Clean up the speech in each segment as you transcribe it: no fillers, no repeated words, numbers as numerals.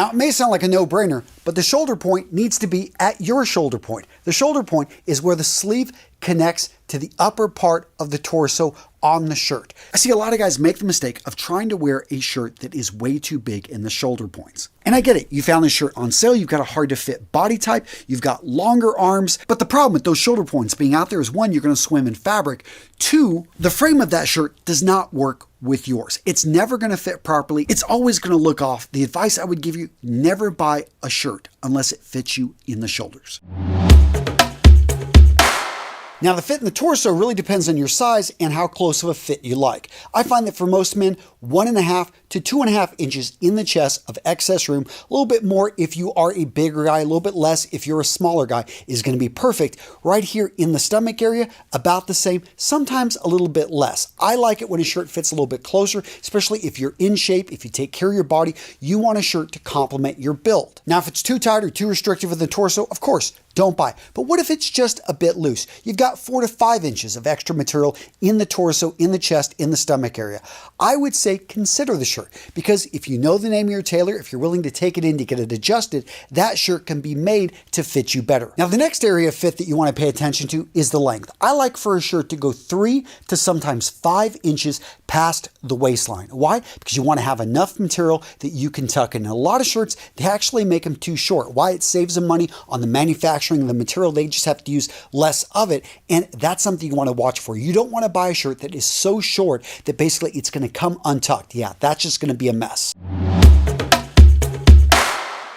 Now, it may sound like a no-brainer, but the shoulder point needs to be at your shoulder point. The shoulder point is where the sleeve connects to the upper part of the torso on the shirt. I see a lot of guys make the mistake of trying to wear a shirt that is way too big in the shoulder points. And I get it, you found this shirt on sale, you've got a hard to fit body type, you've got longer arms, but the problem with those shoulder points being out there is one, you're gonna swim in fabric. Two, the frame of that shirt does not work with yours. It's never gonna fit properly. It's always gonna look off. The advice I would give you, never buy a shirt unless it fits you in the shoulders. Now, the fit in the torso really depends on your size and how close of a fit you like. I find that for most men, 1.5 to 2.5 inches in the chest of excess room, a little bit more if you are a bigger guy, a little bit less if you're a smaller guy, is going to be perfect. Right here in the stomach area, about the same, sometimes a little bit less. I like it when a shirt fits a little bit closer, especially if you're in shape, if you take care of your body, you want a shirt to complement your build. Now, if it's too tight or too restrictive in the torso, of course, don't buy. But what if it's just a bit loose? You've got 4 to 5 inches of extra material in the torso, in the chest, in the stomach area. I would say consider the shirt, because if you know the name of your tailor, if you're willing to take it in to get it adjusted, that shirt can be made to fit you better. Now, the next area of fit that you want to pay attention to is the length. I like for a shirt to go 3 to sometimes 5 inches past the waistline. Why? Because you want to have enough material that you can tuck in. And a lot of shirts, they actually make them too short. Why? It saves them money on the manufacturing of the material. They just have to use less of it, and that's something you want to watch for. You don't want to buy a shirt that is so short that basically it's going to come untucked. Yeah, that's just going to be a mess.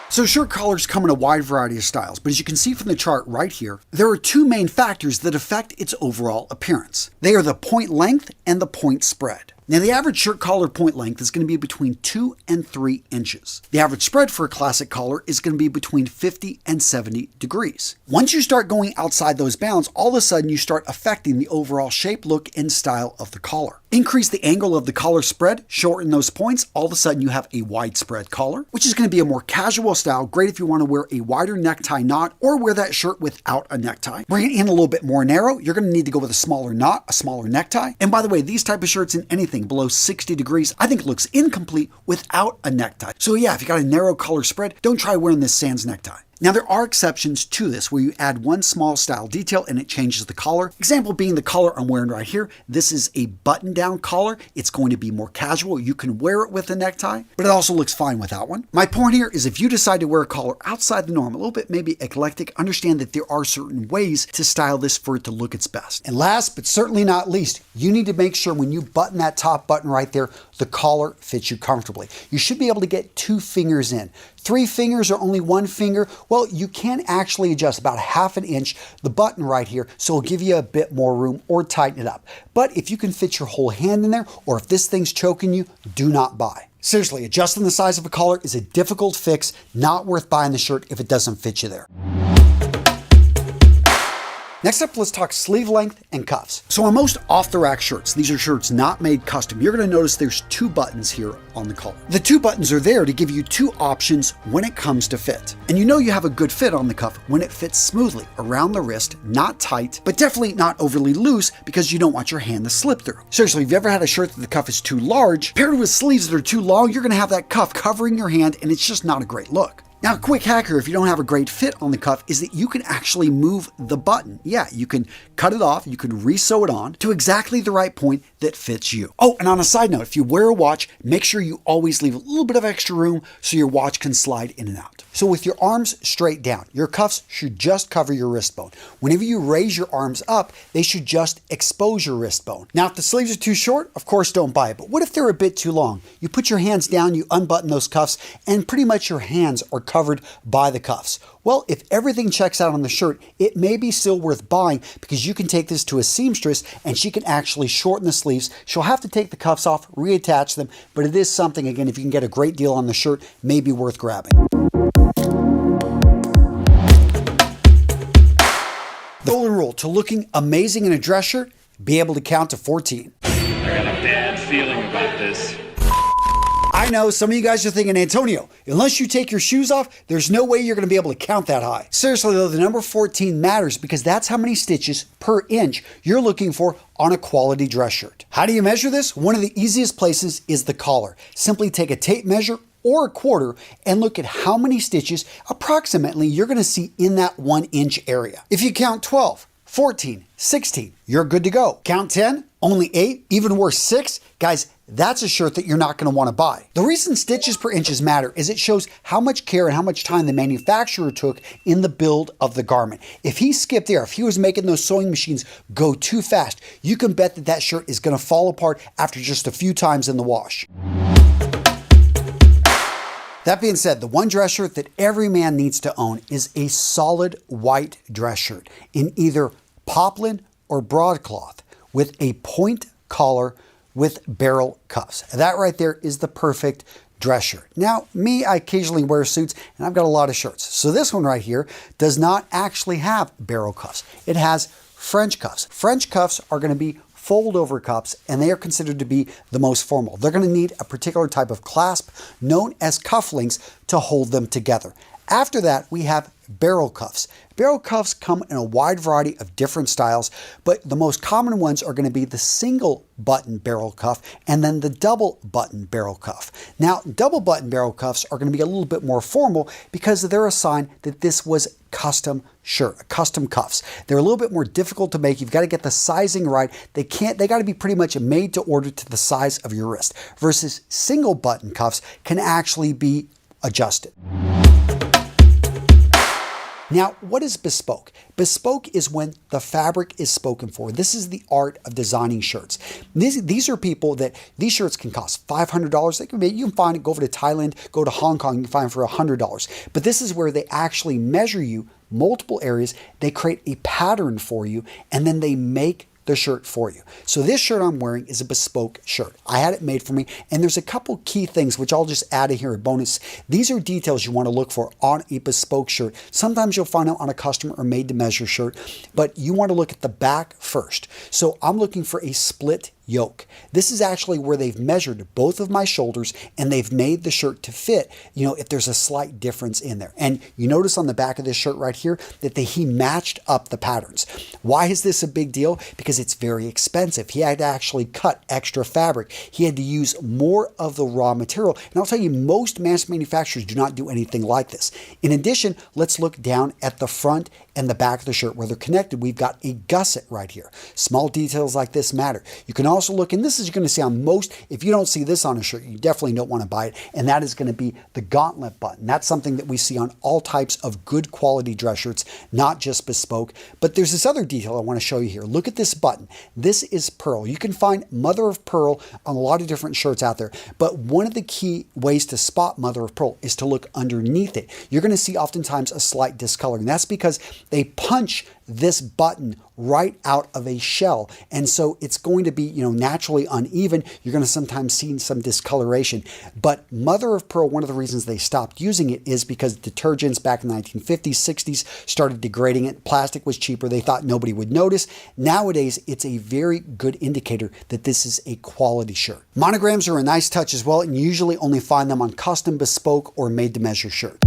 So shirt collars come in a wide variety of styles, but as you can see from the chart right here, there are 2 main factors that affect its overall appearance. They are the point length and the point spread. Now, the average shirt collar point length is going to be between 2 and 3 inches. The average spread for a classic collar is going to be between 50 and 70 degrees. Once you start going outside those bounds, all of a sudden you start affecting the overall shape, look, and style of the collar. Increase the angle of the collar spread, shorten those points, all of a sudden you have a wide spread collar, which is going to be a more casual style, great if you want to wear a wider necktie knot or wear that shirt without a necktie. Bring it in a little bit more narrow, you're going to need to go with a smaller knot, a smaller necktie. And by the way, these type of shirts in anything below 60 degrees, I think it looks incomplete without a necktie. So yeah, if you got a narrow collar spread, don't try wearing this sans necktie. Now, there are exceptions to this where you add one small style detail and it changes the collar. Example being the collar I'm wearing right here. This is a button-down collar. It's going to be more casual. You can wear it with a necktie, but it also looks fine without one. My point here is if you decide to wear a collar outside the norm, a little bit maybe eclectic, understand that there are certain ways to style this for it to look its best. And last but certainly not least, you need to make sure when you button that top button right there, the collar fits you comfortably. You should be able to get 2 fingers in. 3 fingers or only 1 finger, well, you can actually adjust about 1/2 inch the button right here, so it'll give you a bit more room or tighten it up. But if you can fit your whole hand in there, or if this thing's choking you, do not buy. Seriously, adjusting the size of a collar is a difficult fix, not worth buying the shirt if it doesn't fit you there. Next up, let's talk sleeve length and cuffs. So on most off-the-rack shirts, these are shirts not made custom, you're going to notice there's 2 buttons here on the collar. The 2 buttons are there to give you 2 options when it comes to fit. And you know you have a good fit on the cuff when it fits smoothly around the wrist, not tight, but definitely not overly loose because you don't want your hand to slip through. Seriously, if you've ever had a shirt that the cuff is too large, paired with sleeves that are too long, you're going to have that cuff covering your hand and it's just not a great look. Now, a quick hack here, if you don't have a great fit on the cuff, is that you can actually move the button. Yeah, you can cut it off, you can re-sew it on to exactly the right point that fits you. Oh, and on a side note, if you wear a watch, make sure you always leave a little bit of extra room so your watch can slide in and out. So with your arms straight down, your cuffs should just cover your wrist bone. Whenever you raise your arms up, they should just expose your wrist bone. Now, if the sleeves are too short, of course, don't buy it. But what if they're a bit too long? You put your hands down, you unbutton those cuffs, and pretty much your hands are covered by the cuffs. Well, if everything checks out on the shirt, it may be still worth buying because you can take this to a seamstress and she can actually shorten the sleeves. She'll have to take the cuffs off, reattach them, but it is something, again, if you can get a great deal on the shirt, may be worth grabbing. The golden rule to looking amazing in a dress shirt, be able to count to 14. I got a bad feeling about this. I know some of you guys are thinking, Antonio, unless you take your shoes off, there's no way you're going to be able to count that high. Seriously though, the number 14 matters because that's how many stitches per inch you're looking for on a quality dress shirt. How do you measure this? One of the easiest places is the collar. Simply take a tape measure or a quarter and look at how many stitches approximately you're going to see in that 1 inch area. If you count 12, 14, 16, you're good to go. Count 10, only 8, even worse 6, guys, that's a shirt that you're not going to want to buy. The reason stitches per inches matter is it shows how much care and how much time the manufacturer took in the build of the garment. If he skipped there, if he was making those sewing machines go too fast, you can bet that that shirt is going to fall apart after just a few times in the wash. That being said, the one dress shirt that every man needs to own is a solid white dress shirt in either poplin or broadcloth with a point collar with barrel cuffs. That right there is the perfect dress shirt. Now, me, I occasionally wear suits and I've got a lot of shirts. So this one right here does not actually have barrel cuffs. It has French cuffs. French cuffs are going to be fold over cuffs, and they are considered to be the most formal. They're going to need a particular type of clasp known as cufflinks to hold them together. After that, we have barrel cuffs. Barrel cuffs come in a wide variety of different styles, but the most common ones are going to be the single button barrel cuff and then the double button barrel cuff. Now, double button barrel cuffs are going to be a little bit more formal because they're a sign that this was custom shirt, custom cuffs. They're a little bit more difficult to make. You've got to get the sizing right. They got to be pretty much made to order to the size of your wrist, versus single button cuffs can actually be adjusted. Now, what is bespoke? Bespoke is when the fabric is spoken for. This is the art of designing shirts. These are people that these shirts can cost $500. You can find it, go over to Thailand, go to Hong Kong, you can find it for $100. But this is where they actually measure you multiple areas. They create a pattern for you, and then they make the shirt for you. So this shirt I'm wearing is a bespoke shirt. I had it made for me, and there's a couple key things which I'll just add in here, a bonus. These are details you want to look for on a bespoke shirt. Sometimes you'll find out on a custom or made to measure shirt, but you want to look at the back first. So I'm looking for a split yoke. This is actually where they've measured both of my shoulders and they've made the shirt to fit, if there's a slight difference in there. And you notice on the back of this shirt right here that he matched up the patterns. Why is this a big deal? Because it's very expensive. He had to actually cut extra fabric. He had to use more of the raw material. And I'll tell you, most mass manufacturers do not do anything like this. In addition, let's look down at the front and the back of the shirt where they're connected. We've got a gusset right here. Small details like this matter. You can also look, and this is going to see on most, if you don't see this on a shirt, you definitely don't want to buy it, and that is going to be the gauntlet button. That's something that we see on all types of good quality dress shirts, not just bespoke. But there's this other detail I want to show you here. Look at this button. This is pearl. You can find mother of pearl on a lot of different shirts out there, but one of the key ways to spot mother of pearl is to look underneath it. You're going to see oftentimes a slight discoloring. That's because they punch this button right out of a shell, and so it's going to be naturally uneven. You're going to sometimes see some discoloration. But mother of pearl, one of the reasons they stopped using it is because detergents back in the 1950s, 60s started degrading it. Plastic was cheaper. They thought nobody would notice. Nowadays, it's a very good indicator that this is a quality shirt. Monograms are a nice touch as well, and you usually only find them on custom, bespoke, or made-to-measure shirts.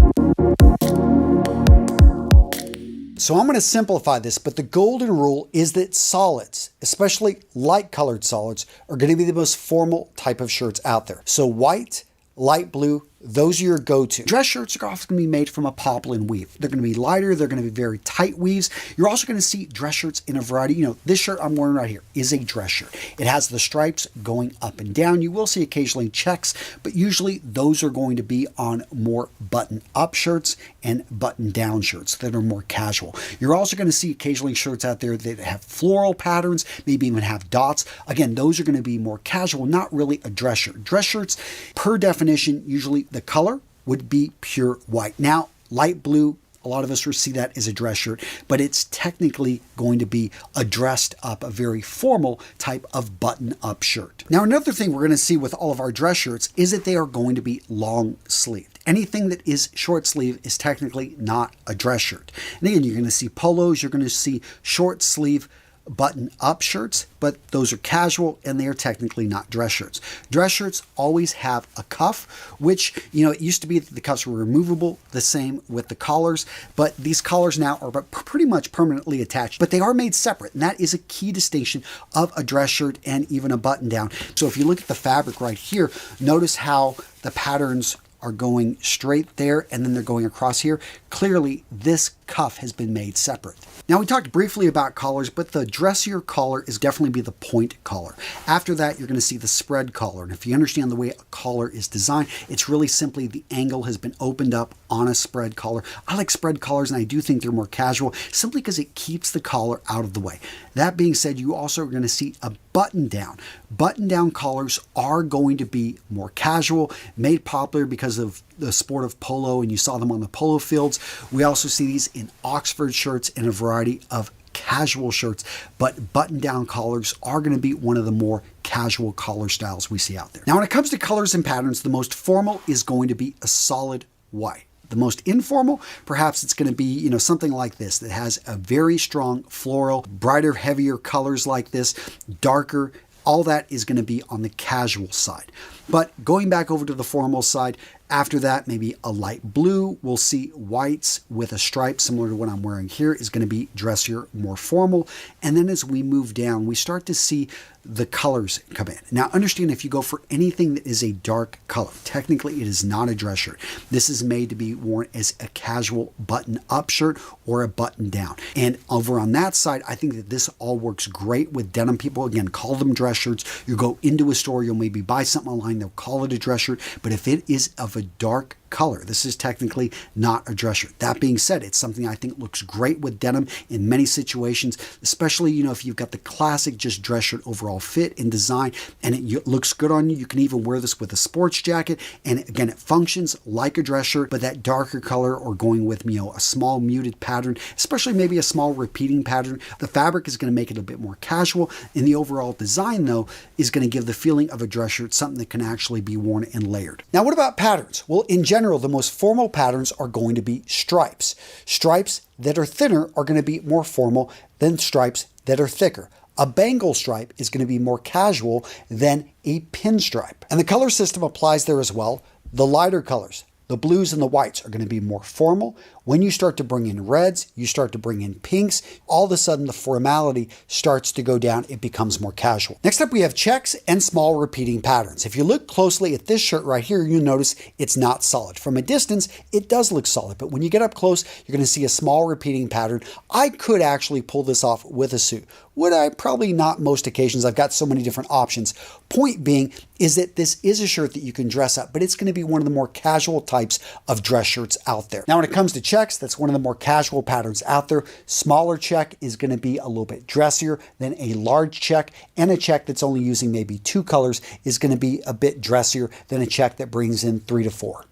So I'm going to simplify this, but the golden rule is that solids, especially light colored solids, are going to be the most formal type of shirts out there. So white, light blue, those are your go-to. Dress shirts are often going to be made from a poplin weave. They're going to be lighter. They're going to be very tight weaves. You're also going to see dress shirts in a variety. This shirt I'm wearing right here is a dress shirt. It has the stripes going up and down. You will see occasionally checks, but usually those are going to be on more button-up shirts and button-down shirts that are more casual. You're also going to see occasionally shirts out there that have floral patterns, maybe even have dots. Again, those are going to be more casual, not really a dress shirt. Dress shirts, per definition, usually the color would be pure white. Now, light blue, a lot of us will see that as a dress shirt, but it's technically going to be a dressed up, a very formal type of button-up shirt. Now, another thing we're going to see with all of our dress shirts is that they are going to be long sleeved. Anything that is short sleeve is technically not a dress shirt. And again, you're going to see polos, you're going to see short sleeve button-up shirts, but those are casual and they are technically not dress shirts. Dress shirts always have a cuff, which, it used to be that the cuffs were removable, the same with the collars, but these collars now are pretty much permanently attached, but they are made separate, and that is a key distinction of a dress shirt and even a button-down. So if you look at the fabric right here, notice how the patterns are going straight there and then they're going across here. Clearly, this cuff has been made separate. Now, we talked briefly about collars, but the dressier collar is definitely be the point collar. After that, you're going to see the spread collar. And if you understand the way a collar is designed, it's really simply the angle has been opened up on a spread collar. I like spread collars, and I do think they're more casual simply because it keeps the collar out of the way. That being said, you also are going to see a button down. Button down collars are going to be more casual, made popular because of the sport of polo, and you saw them on the polo fields. We also see these in Oxford shirts and a variety of casual shirts, but button down collars are going to be one of the more casual collar styles we see out there. Now, when it comes to colors and patterns, the most formal is going to be a solid white. The most informal, perhaps it's going to be, something like this that has a very strong floral, brighter, heavier colors like this, darker. All that is going to be on the casual side. But going back over to the formal side, after that, maybe a light blue. We'll see whites with a stripe similar to what I'm wearing here is going to be dressier, more formal. And then as we move down, we start to see the colors come in. Now, understand if you go for anything that is a dark color, technically it is not a dress shirt. This is made to be worn as a casual button-up shirt or a button-down. And over on that side, I think that this all works great with denim. People, again, call them dress shirts. You go into a store, you'll maybe buy something online, they'll call it a dress shirt. But if it is of a dark color, this is technically not a dress shirt. That being said, it's something I think looks great with denim in many situations, especially, if you've got the classic just dress shirt overall fit and design, and it looks good on you. You can even wear this with a sports jacket, and again, it functions like a dress shirt, but that darker color or going with, a small muted pattern, especially maybe a small repeating pattern, the fabric is going to make it a bit more casual, and the overall design, though, is going to give the feeling of a dress shirt, something that can actually be worn and layered. Now, what about patterns? Well, in general, the most formal patterns are going to be stripes. Stripes that are thinner are going to be more formal than stripes that are thicker. A bangle stripe is going to be more casual than a pinstripe. And the color system applies there as well. The lighter colors, the blues and the whites, are going to be more formal. When you start to bring in reds, you start to bring in pinks, all of a sudden the formality starts to go down. It becomes more casual. Next up, we have checks and small repeating patterns. If you look closely at this shirt right here, you'll notice it's not solid. From a distance, it does look solid, but when you get up close, you're going to see a small repeating pattern. I could actually pull this off with a suit. Would I? Probably not most occasions. I've got so many different options. Point being is that this is a shirt that you can dress up, but it's going to be one of the more casual types of dress shirts out there. Now, when it comes to checks, that's one of the more casual patterns out there. Smaller check is going to be a little bit dressier than a large check, and a check that's only using maybe 2 colors is going to be a bit dressier than a check that brings in 3 to 4.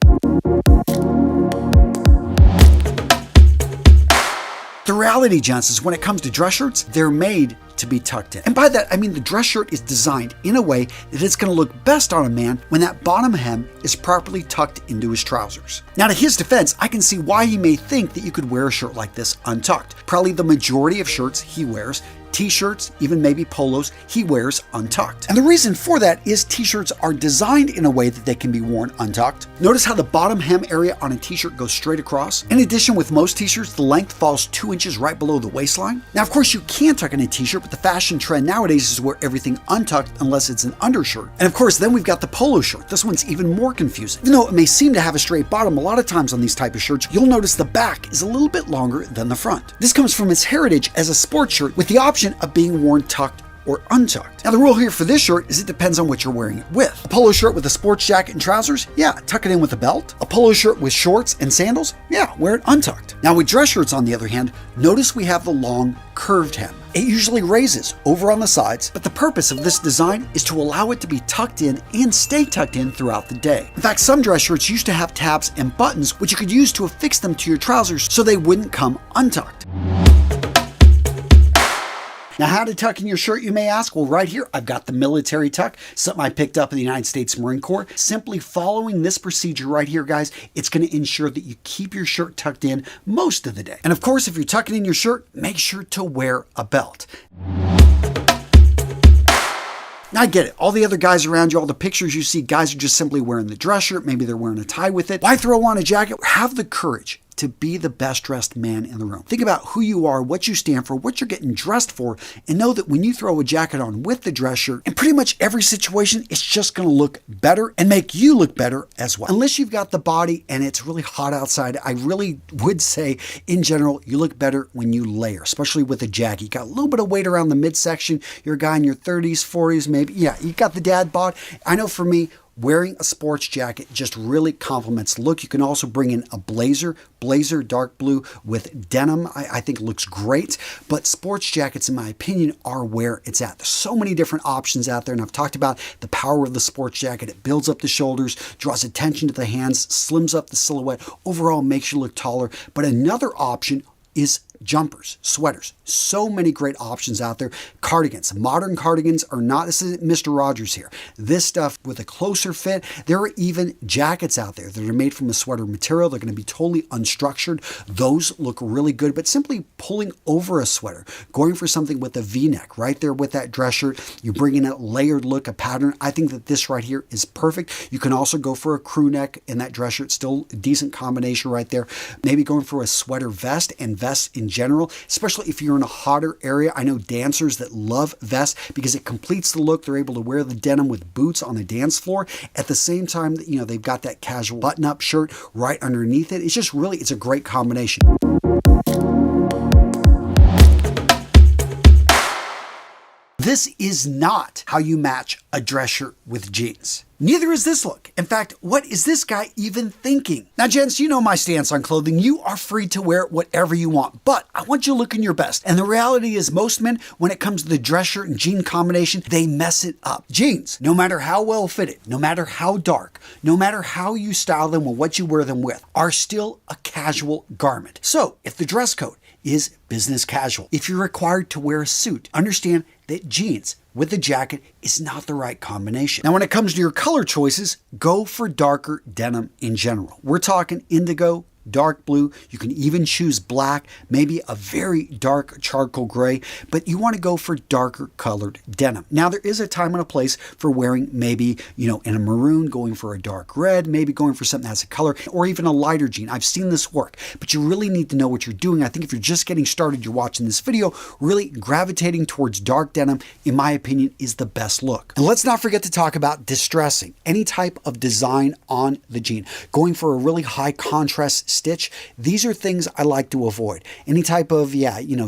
The reality, gents, is when it comes to dress shirts, they're made to be tucked in. And by that, I mean the dress shirt is designed in a way that it's going to look best on a man when that bottom hem is properly tucked into his trousers. Now, to his defense, I can see why he may think that you could wear a shirt like this untucked. Probably the majority of shirts he wears, t-shirts, even maybe polos, he wears untucked. And the reason for that is t-shirts are designed in a way that they can be worn untucked. Notice how the bottom hem area on a t-shirt goes straight across. In addition, with most t-shirts, the length falls 2 inches right below the waistline. Now, of course, you can tuck in a t-shirt, but the fashion trend nowadays is to wear everything untucked unless it's an undershirt. And of course, then we've got the polo shirt. This one's even more confusing. Even though it may seem to have a straight bottom, a lot of times on these type of shirts, you'll notice the back is a little bit longer than the front. This comes from its heritage as a sports shirt with the option of being worn tucked or untucked. Now, the rule here for this shirt is it depends on what you're wearing it with. A polo shirt with a sports jacket and trousers? Yeah, tuck it in with a belt. A polo shirt with shorts and sandals? Yeah, wear it untucked. Now, with dress shirts, on the other hand, notice we have the long curved hem. It usually raises over on the sides, but the purpose of this design is to allow it to be tucked in and stay tucked in throughout the day. In fact, some dress shirts used to have tabs and buttons, which you could use to affix them to your trousers so they wouldn't come untucked. Now, how to tuck in your shirt, you may ask? Well, right here, I've got the military tuck, something I picked up in the United States Marine Corps. Simply following this procedure right here, guys, it's going to ensure that you keep your shirt tucked in most of the day. And of course, if you're tucking in your shirt, make sure to wear a belt. Now, I get it. All the other guys around you, all the pictures you see, guys are just simply wearing the dress shirt. Maybe they're wearing a tie with it. Why throw on a jacket? Have the courage to be the best dressed man in the room. Think about who you are, what you stand for, what you're getting dressed for, and know that when you throw a jacket on with the dress shirt, in pretty much every situation, it's just going to look better and make you look better as well. Unless you've got the body and it's really hot outside, I really would say in general, you look better when you layer, especially with a jacket. You got a little bit of weight around the midsection. You're a guy in your 30s, 40s, maybe. Yeah, you got the dad bod. I know for me, wearing a sports jacket just really complements the look. You can also bring in a blazer dark blue with denim. I think looks great, but sports jackets, in my opinion, are where it's at. There's so many different options out there, and I've talked about the power of the sports jacket. It builds up the shoulders, draws attention to the hands, slims up the silhouette, overall makes you look taller. But another option is jumpers, sweaters. So many great options out there. Cardigans. Modern cardigans are not, this isn't Mr. Rogers here. This stuff with a closer fit. There are even jackets out there that are made from a sweater material. They're going to be totally unstructured. Those look really good, but simply pulling over a sweater, going for something with a V-neck right there with that dress shirt, you bring in a layered look, a pattern. I think that this right here is perfect. You can also go for a crew neck in that dress shirt. Still a decent combination right there. Maybe going for a sweater vest and vests in general, especially if you're in a hotter area. I know dancers that love vests because it completes the look. They're able to wear the denim with boots on the dance floor. At the same time, you know, they've got that casual button-up shirt right underneath it. It's just really, it's a great combination. This is not how you match a dress shirt with jeans. Neither is this look. In fact, what is this guy even thinking? Now, gents, you know my stance on clothing. You are free to wear whatever you want, but I want you looking your best. And the reality is most men, when it comes to the dress shirt and jean combination, they mess it up. Jeans, no matter how well fitted, no matter how dark, no matter how you style them or what you wear them with, are still a casual garment. So if the dress code is business casual, if you're required to wear a suit, understand that jeans with a jacket is not the right combination. Now, when it comes to your color choices, go for darker denim in general. We're talking indigo, dark blue. You can even choose black, maybe a very dark charcoal gray, but you want to go for darker colored denim. Now, there is a time and a place for wearing maybe, you know, in a maroon, going for a dark red, maybe going for something that has a color, or even a lighter jean. I've seen this work, but you really need to know what you're doing. I think if you're just getting started, you're watching this video, really gravitating towards dark denim, in my opinion, is the best look. And let's not forget to talk about distressing. Any type of design on the jean. Going for a really high contrast stitch. These are things I like to avoid. Any type of,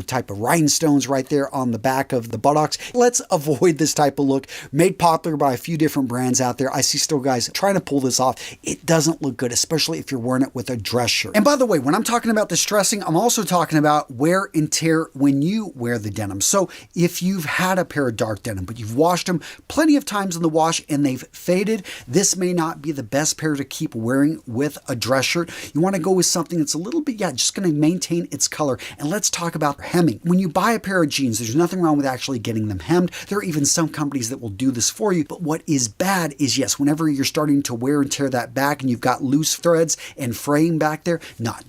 type of rhinestones right there on the back of the buttocks. Let's avoid this type of look. Made popular by a few different brands out there. I see still guys trying to pull this off. It doesn't look good, especially if you're wearing it with a dress shirt. And by the way, when I'm talking about distressing, I'm also talking about wear and tear when you wear the denim. So if you've had a pair of dark denim, but you've washed them plenty of times in the wash and they've faded, this may not be the best pair to keep wearing with a dress shirt. You want to go with something that's a little bit, just going to maintain its color. And let's talk about hemming. When you buy a pair of jeans, there's nothing wrong with actually getting them hemmed. There are even some companies that will do this for you. But what is bad is, yes, whenever you're starting to wear and tear that back and you've got loose threads and fraying back there,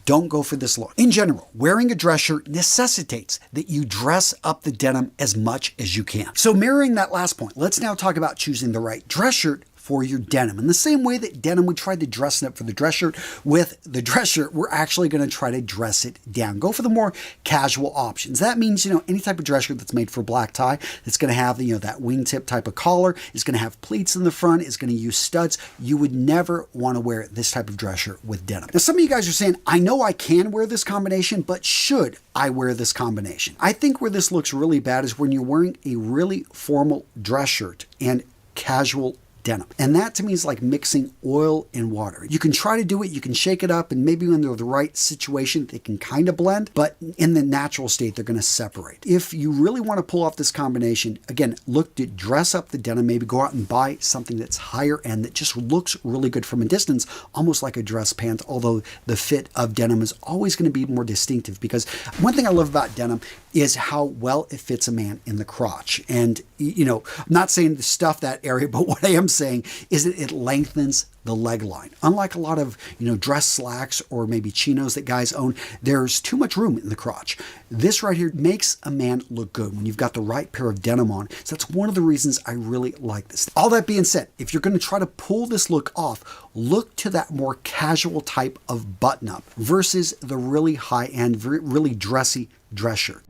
don't go for this look. In general, wearing a dress shirt necessitates that you dress up the denim as much as you can. So mirroring that last point, let's now talk about choosing the right dress shirt for your denim. In the same way that denim, we tried to dress it up for the dress shirt, with the dress shirt, we're actually going to try to dress it down. Go for the more casual options. That means, any type of dress shirt that's made for black tie, that's going to have, that wingtip type of collar, is going to have pleats in the front, is going to use studs. You would never want to wear this type of dress shirt with denim. Now, some of you guys are saying, I know I can wear this combination, but should I wear this combination? I think where this looks really bad is when you're wearing a really formal dress shirt and casual denim. And that to me is like mixing oil and water. You can try to do it, you can shake it up, and maybe when they're the right situation, they can kind of blend, but in the natural state, they're going to separate. If you really want to pull off this combination, again, look to dress up the denim, maybe go out and buy something that's higher end that just looks really good from a distance, almost like a dress pant, although the fit of denim is always going to be more distinctive, because one thing I love about denim is how well it fits a man in the crotch. And, I'm not saying to stuff that area, but what I am saying is that it lengthens the leg line. Unlike a lot of, dress slacks or maybe chinos that guys own, there's too much room in the crotch. This right here makes a man look good when you've got the right pair of denim on. So that's one of the reasons I really like this. All that being said, if you're going to try to pull this look off, look to that more casual type of button-up versus the really high-end, really dressy dress shirt.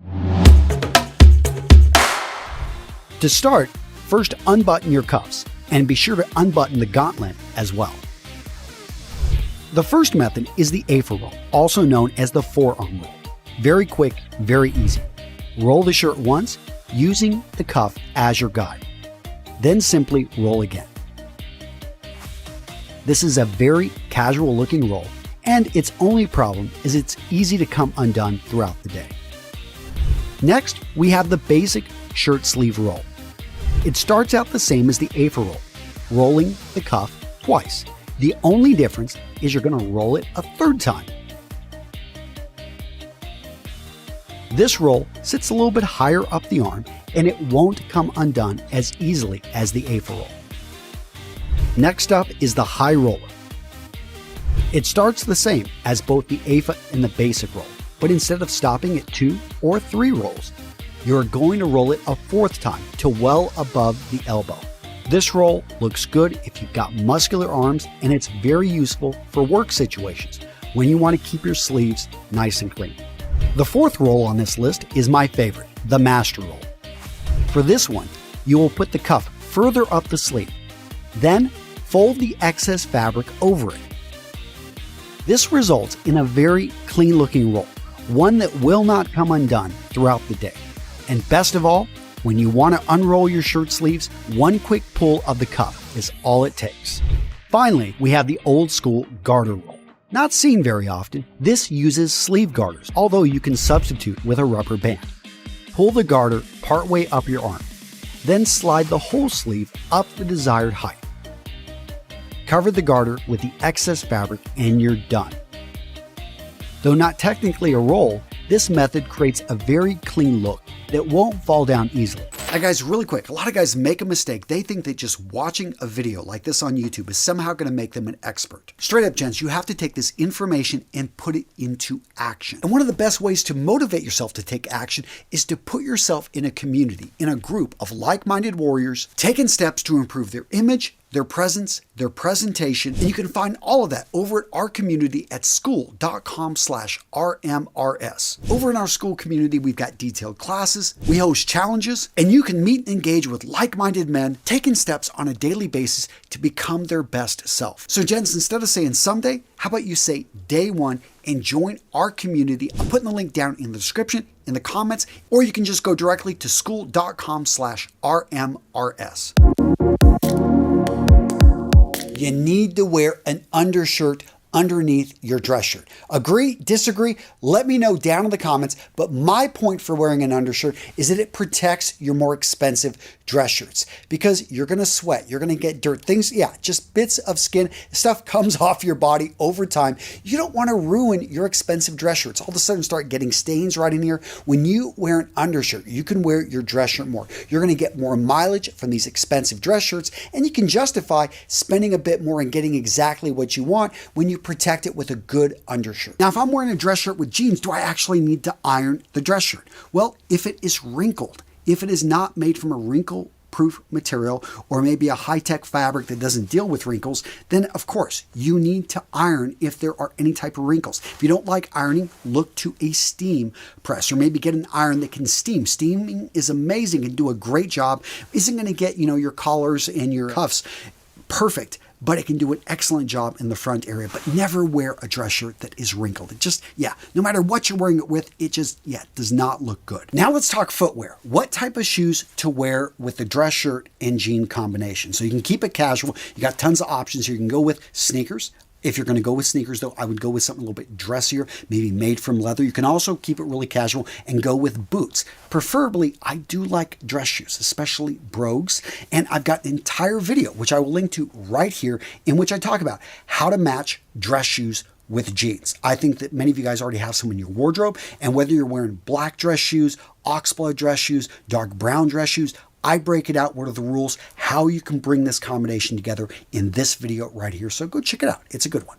To start, first unbutton your cuffs and be sure to unbutton the gauntlet as well. The first method is the AFA roll, also known as the forearm roll. Very quick, very easy. Roll the shirt once using the cuff as your guide. Then simply roll again. This is a very casual looking roll, and its only problem is it's easy to come undone throughout the day. Next, we have the basic shirt sleeve roll. It starts out the same as the AFA roll, rolling the cuff twice. The only difference is you're going to roll it a third time. This roll sits a little bit higher up the arm and it won't come undone as easily as the AFA roll. Next up is the high roller. It starts the same as both the AFA and the basic roll, but instead of stopping at 2 or 3 rolls, you're going to roll it a fourth time to well above the elbow. This roll looks good if you've got muscular arms, and it's very useful for work situations when you want to keep your sleeves nice and clean. The fourth roll on this list is my favorite, the master roll. For this one, you will put the cuff further up the sleeve, then fold the excess fabric over it. This results in a very clean looking roll, one that will not come undone throughout the day. And best of all, when you want to unroll your shirt sleeves, one quick pull of the cuff is all it takes. Finally, we have the old school garter roll. Not seen very often, this uses sleeve garters, although you can substitute with a rubber band. Pull the garter partway up your arm, then slide the whole sleeve up the desired height. Cover the garter with the excess fabric and you're done. Though not technically a roll, this method creates a very clean look that won't fall down easily. Now guys, really quick, a lot of guys make a mistake. They think that just watching a video like this on YouTube is somehow going to make them an expert. Straight up, gents, you have to take this information and put it into action. And one of the best ways to motivate yourself to take action is to put yourself in a community, in a group of like-minded warriors, taking steps to improve their image, their presence, their presentation, and you can find all of that over at our community at school.com/RMRS. Over in our school community, we've got detailed classes, we host challenges, and you can meet and engage with like-minded men taking steps on a daily basis to become their best self. So gents, instead of saying someday, how about you say day one and join our community? I'm putting the link down in the description, in the comments, or you can just go directly to school.com/RMRS. You need to wear an undershirt underneath your dress shirt. Agree? Disagree? Let me know down in the comments. But my point for wearing an undershirt is that it protects your more expensive dress shirts because you're going to sweat. You're going to get dirt. Things, just bits of skin. Stuff comes off your body over time. You don't want to ruin your expensive dress shirts. All of a sudden start getting stains right in here. When you wear an undershirt, you can wear your dress shirt more. You're going to get more mileage from these expensive dress shirts, and you can justify spending a bit more and getting exactly what you want when you protect it with a good undershirt. Now, if I'm wearing a dress shirt with jeans, do I actually need to iron the dress shirt? Well, if it is wrinkled, if it is not made from a wrinkle-proof material or maybe a high-tech fabric that doesn't deal with wrinkles, then of course you need to iron if there are any type of wrinkles. If you don't like ironing, look to a steam press or maybe get an iron that can steam. Steaming is amazing and do a great job. Isn't going to get, your collars and your cuffs perfect, but it can do an excellent job in the front area. But never wear a dress shirt that is wrinkled. It just, no matter what you're wearing it with, it just, does not look good. Now let's talk footwear. What type of shoes to wear with the dress shirt and jean combination? So you can keep it casual. You got tons of options here. You can go with sneakers. If you're going to go with sneakers, though, I would go with something a little bit dressier, maybe made from leather. You can also keep it really casual and go with boots. Preferably, I do like dress shoes, especially brogues. And I've got an entire video, which I will link to right here, in which I talk about how to match dress shoes with jeans. I think that many of you guys already have some in your wardrobe, and whether you're wearing black dress shoes, oxblood dress shoes, dark brown dress shoes, I break it out. What are the rules? How you can bring this combination together in this video right here. So go check it out. It's a good one.